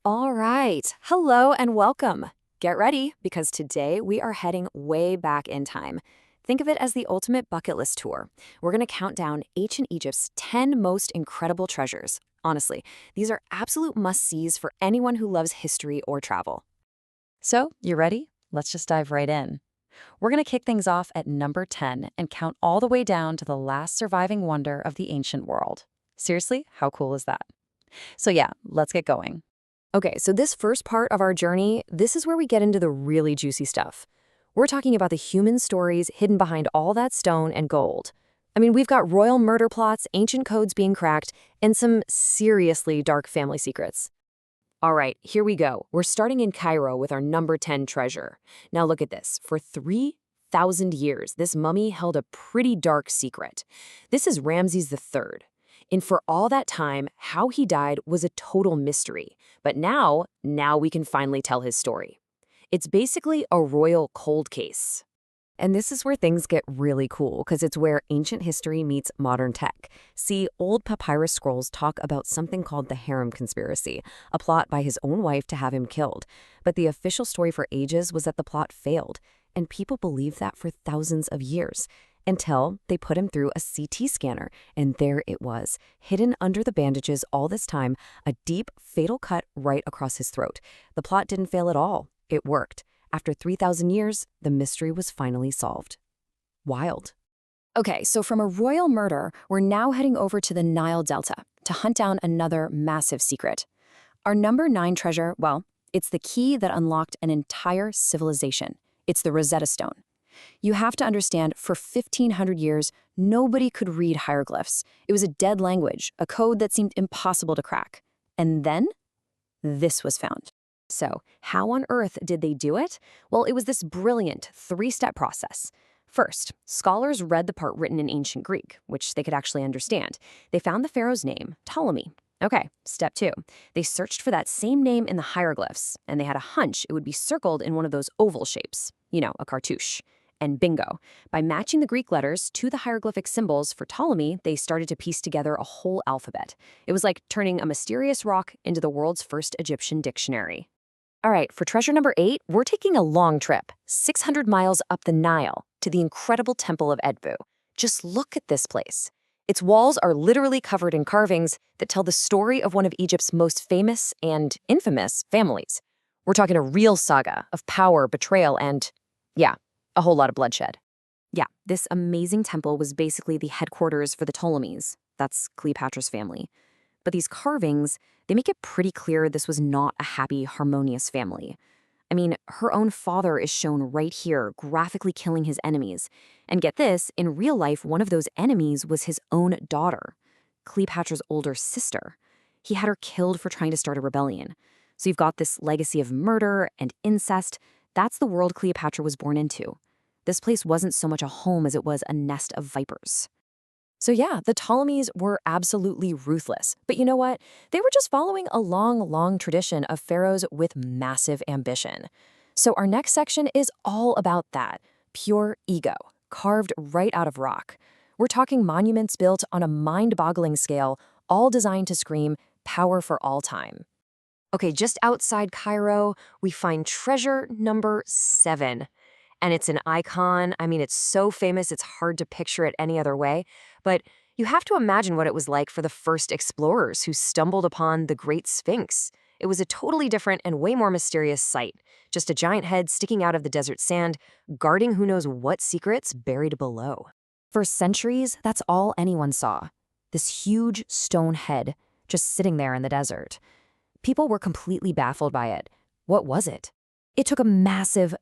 All right. Hello and welcome. Get ready because today we are heading way back in time. Think of it as the ultimate bucket list tour. We're going to count down ancient Egypt's 10 most incredible treasures. Honestly, these are absolute must-sees for anyone who loves history or travel. So, you ready? Let's just dive right in. We're going to kick things off at number 10 and count all the way down to the last surviving wonder of the ancient world. Seriously, how cool is that? So yeah, let's get going. Okay, so this first part of our journey, this is where we get into the really juicy stuff. We're talking about the human stories hidden behind all that stone and gold. I mean, we've got royal murder plots, ancient codes being cracked, and some seriously dark family secrets. All right, here we go. We're starting in Cairo with our number 10 treasure. Now look at this. For 3,000 years, this mummy held a pretty dark secret. This is Ramses III. And for all that time, how he died was a total mystery. But now we can finally tell his story. It's basically a royal cold case. And this is where things get really cool, because it's where ancient history meets modern tech. See, old papyrus scrolls talk about something called the harem conspiracy, a plot by his own wife to have him killed. But the official story for ages was that the plot failed, and people believed that for thousands of years. Until they put him through a CT scanner, and there it was, hidden under the bandages all this time, a deep, fatal cut right across his throat. The plot didn't fail at all. It worked. After 3,000 years, the mystery was finally solved. Wild. Okay, so from a royal murder, we're now heading over to the Nile Delta to hunt down another massive secret. Our number 9 treasure, well, it's the key that unlocked an entire civilization. It's the Rosetta Stone. You have to understand, for 1,500 years, nobody could read hieroglyphs. It was a dead language, a code that seemed impossible to crack. And then, this was found. So, how on earth did they do it? Well, it was this brilliant 3-step process. First, scholars read the part written in ancient Greek, which they could actually understand. They found the pharaoh's name, Ptolemy. Okay, step 2. They searched for that same name in the hieroglyphs, and they had a hunch it would be circled in one of those oval shapes. You know, a cartouche. And bingo, by matching the Greek letters to the hieroglyphic symbols for Ptolemy, they started to piece together a whole alphabet. It was like turning a mysterious rock into the world's first Egyptian dictionary. All right, for treasure number 8, we're taking a long trip, 600 miles up the Nile, to the incredible Temple of Edfu. Just look at this place. Its walls are literally covered in carvings that tell the story of one of Egypt's most famous and infamous families. We're talking a real saga of power, betrayal, and, yeah, a whole lot of bloodshed. Yeah, this amazing temple was basically the headquarters for the Ptolemies. That's Cleopatra's family. But these carvings, they make it pretty clear this was not a happy, harmonious family. I mean, her own father is shown right here, graphically killing his enemies. And get this, in real life, one of those enemies was his own daughter, Cleopatra's older sister. He had her killed for trying to start a rebellion. So you've got this legacy of murder and incest. That's the world Cleopatra was born into. This place wasn't so much a home as it was a nest of vipers. So yeah, the Ptolemies were absolutely ruthless. But you know what? They were just following a long tradition of pharaohs with massive ambition. So our next section is all about that. Pure ego, carved right out of rock. We're talking monuments built on a mind-boggling scale, all designed to scream power for all time. Okay, just outside Cairo, we find treasure number 7. And it's an icon. I mean, it's so famous, it's hard to picture it any other way. But you have to imagine what it was like for the first explorers who stumbled upon the Great Sphinx. It was a totally different and way more mysterious sight. Just a giant head sticking out of the desert sand, guarding who knows what secrets buried below. For centuries, that's all anyone saw. This huge stone head just sitting there in the desert. People were completely baffled by it. What was it? It took a massive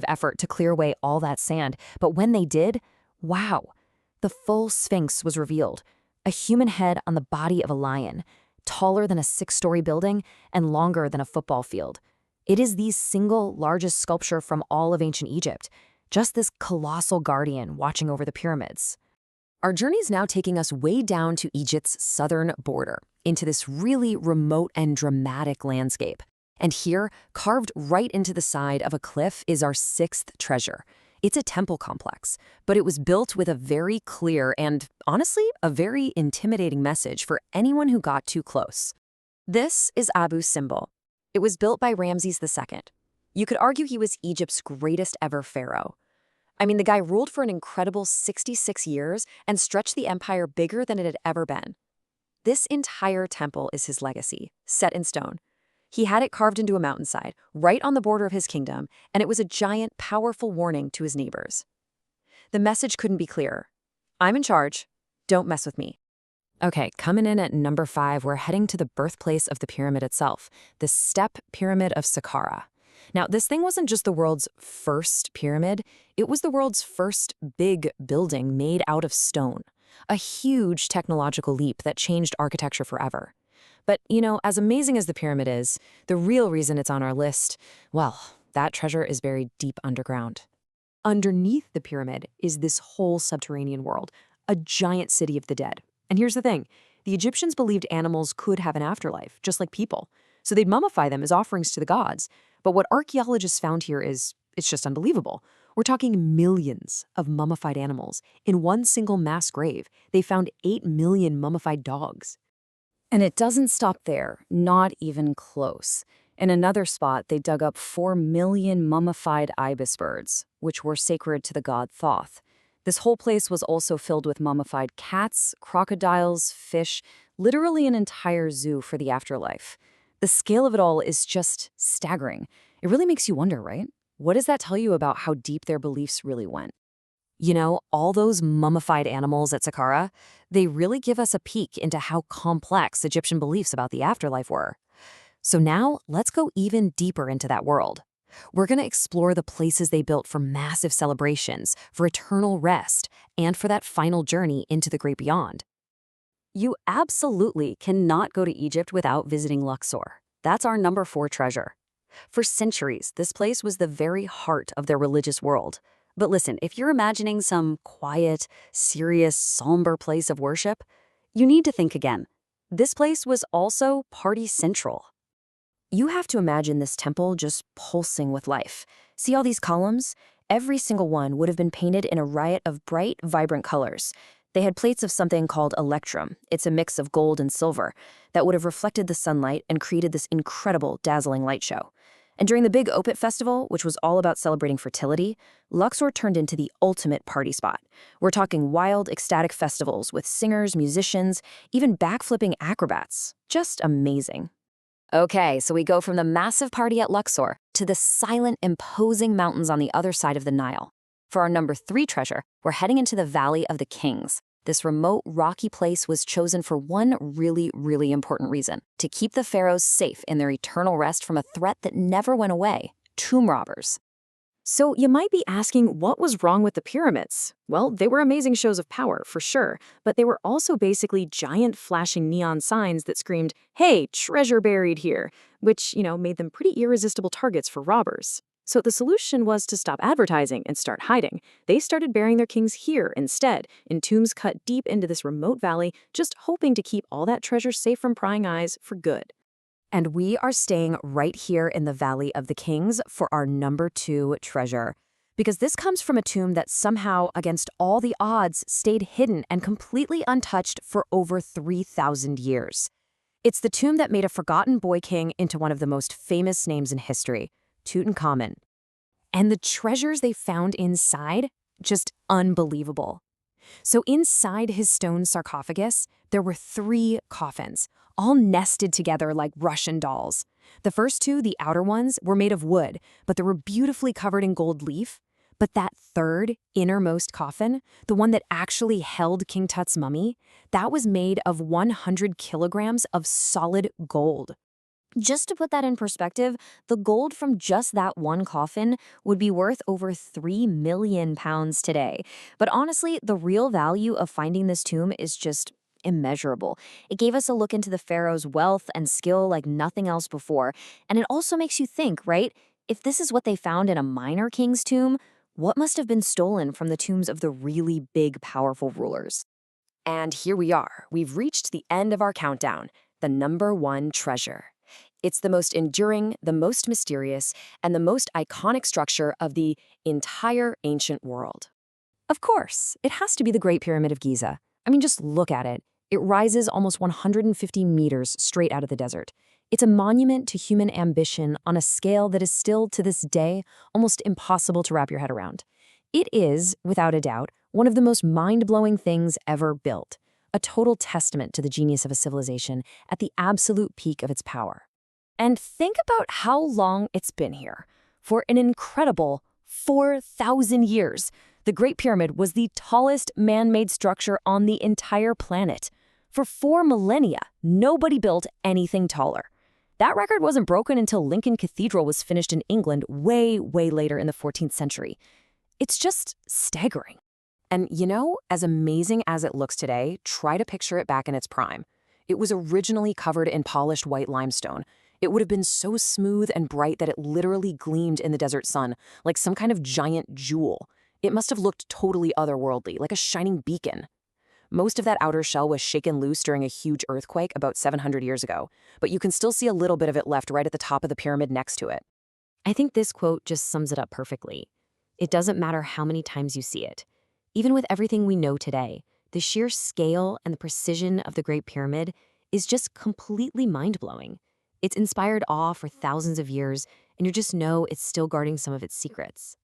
effort to clear away all that sand, but when they did, wow, the full Sphinx was revealed. A human head on the body of a lion, taller than a 6-story building and longer than a football field. It is the single largest sculpture from all of ancient Egypt, just this colossal guardian watching over the pyramids. Our journey's now taking us way down to Egypt's southern border, into this really remote and dramatic landscape. And here, carved right into the side of a cliff, is our 6th treasure. It's a temple complex, but it was built with a very clear and, honestly, a very intimidating message for anyone who got too close. This is Abu's symbol. It was built by Ramses II. You could argue he was Egypt's greatest ever pharaoh. I mean, the guy ruled for an incredible 66 years and stretched the empire bigger than it had ever been. This entire temple is his legacy, set in stone. He had it carved into a mountainside, right on the border of his kingdom, and it was a giant, powerful warning to his neighbors. The message couldn't be clearer. I'm in charge. Don't mess with me. Okay, coming in at number 5, we're heading to the birthplace of the pyramid itself, the Step Pyramid of Saqqara. Now, this thing wasn't just the world's first pyramid, it was the world's first big building made out of stone. A huge technological leap that changed architecture forever. But, as amazing as the pyramid is, the real reason it's on our list, well, that treasure is buried deep underground. Underneath the pyramid is this whole subterranean world, a giant city of the dead. And here's the thing, the Egyptians believed animals could have an afterlife, just like people. So they'd mummify them as offerings to the gods. But what archaeologists found here it's just unbelievable. We're talking millions of mummified animals. In one single mass grave, they found 8 million mummified dogs. And it doesn't stop there, not even close. In another spot, they dug up 4 million mummified ibis birds, which were sacred to the god Thoth. This whole place was also filled with mummified cats, crocodiles, fish, literally an entire zoo for the afterlife. The scale of it all is just staggering. It really makes you wonder, right? What does that tell you about how deep their beliefs really went? All those mummified animals at Saqqara, they really give us a peek into how complex Egyptian beliefs about the afterlife were. So now, let's go even deeper into that world. We're going to explore the places they built for massive celebrations, for eternal rest, and for that final journey into the great beyond. You absolutely cannot go to Egypt without visiting Luxor. That's our number 4 treasure. For centuries, this place was the very heart of their religious world. But listen, if you're imagining some quiet, serious, somber place of worship, you need to think again. This place was also party central. You have to imagine this temple just pulsing with life. See all these columns? Every single one would have been painted in a riot of bright, vibrant colors. They had plates of something called electrum. It's a mix of gold and silver that would have reflected the sunlight and created this incredible, dazzling light show. And during the big Opet festival, which was all about celebrating fertility, Luxor turned into the ultimate party spot. We're talking wild, ecstatic festivals with singers, musicians, even backflipping acrobats. Just amazing. Okay, so we go from the massive party at Luxor to the silent, imposing mountains on the other side of the Nile. For our number 3 treasure, we're heading into the Valley of the Kings. This remote, rocky place was chosen for one really, really important reason: to keep the pharaohs safe in their eternal rest from a threat that never went away: tomb robbers. So you might be asking, what was wrong with the pyramids? Well, they were amazing shows of power, for sure, but they were also basically giant flashing neon signs that screamed, "Hey, treasure buried here," which, made them pretty irresistible targets for robbers. So the solution was to stop advertising and start hiding. They started burying their kings here instead, in tombs cut deep into this remote valley, just hoping to keep all that treasure safe from prying eyes for good. And we are staying right here in the Valley of the Kings for our number 2 treasure. Because this comes from a tomb that somehow, against all the odds, stayed hidden and completely untouched for over 3,000 years. It's the tomb that made a forgotten boy king into one of the most famous names in history: Tutankhamun. And the treasures they found inside, just unbelievable. So inside his stone sarcophagus, there were 3 coffins, all nested together like Russian dolls. The first 2, the outer ones, were made of wood, but they were beautifully covered in gold leaf. But that third, innermost coffin, the one that actually held King Tut's mummy, that was made of 100 kilograms of solid gold. Just to put that in perspective, the gold from just that one coffin would be worth over 3 million pounds today. But honestly, the real value of finding this tomb is just immeasurable. It gave us a look into the pharaoh's wealth and skill like nothing else before. And it also makes you think, right? If this is what they found in a minor king's tomb, what must have been stolen from the tombs of the really big, powerful rulers? And here we are. We've reached the end of our countdown, the number 1 treasure. It's the most enduring, the most mysterious, and the most iconic structure of the entire ancient world. Of course, it has to be the Great Pyramid of Giza. I mean, just look at it. It rises almost 150 meters straight out of the desert. It's a monument to human ambition on a scale that is still, to this day, almost impossible to wrap your head around. It is, without a doubt, one of the most mind-blowing things ever built, a total testament to the genius of a civilization at the absolute peak of its power. And think about how long it's been here. For an incredible 4,000 years, the Great Pyramid was the tallest man-made structure on the entire planet. For 4 millennia, nobody built anything taller. That record wasn't broken until Lincoln Cathedral was finished in England way, way later in the 14th century. It's just staggering. And as amazing as it looks today, try to picture it back in its prime. It was originally covered in polished white limestone. It would have been so smooth and bright that it literally gleamed in the desert sun, like some kind of giant jewel. It must have looked totally otherworldly, like a shining beacon. Most of that outer shell was shaken loose during a huge earthquake about 700 years ago, but you can still see a little bit of it left right at the top of the pyramid next to it. I think this quote just sums it up perfectly. It doesn't matter how many times you see it. Even with everything we know today, the sheer scale and the precision of the Great Pyramid is just completely mind-blowing. It's inspired awe for thousands of years, and you just know it's still guarding some of its secrets.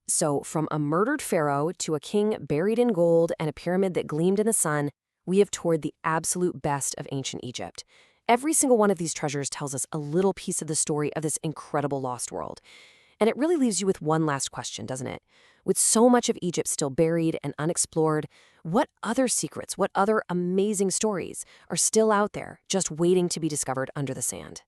So, from a murdered pharaoh to a king buried in gold and a pyramid that gleamed in the sun, we have toured the absolute best of ancient Egypt. Every single one of these treasures tells us a little piece of the story of this incredible lost world. And it really leaves you with one last question, doesn't it? With so much of Egypt still buried and unexplored, what other secrets, what other amazing stories are still out there, just waiting to be discovered under the sand?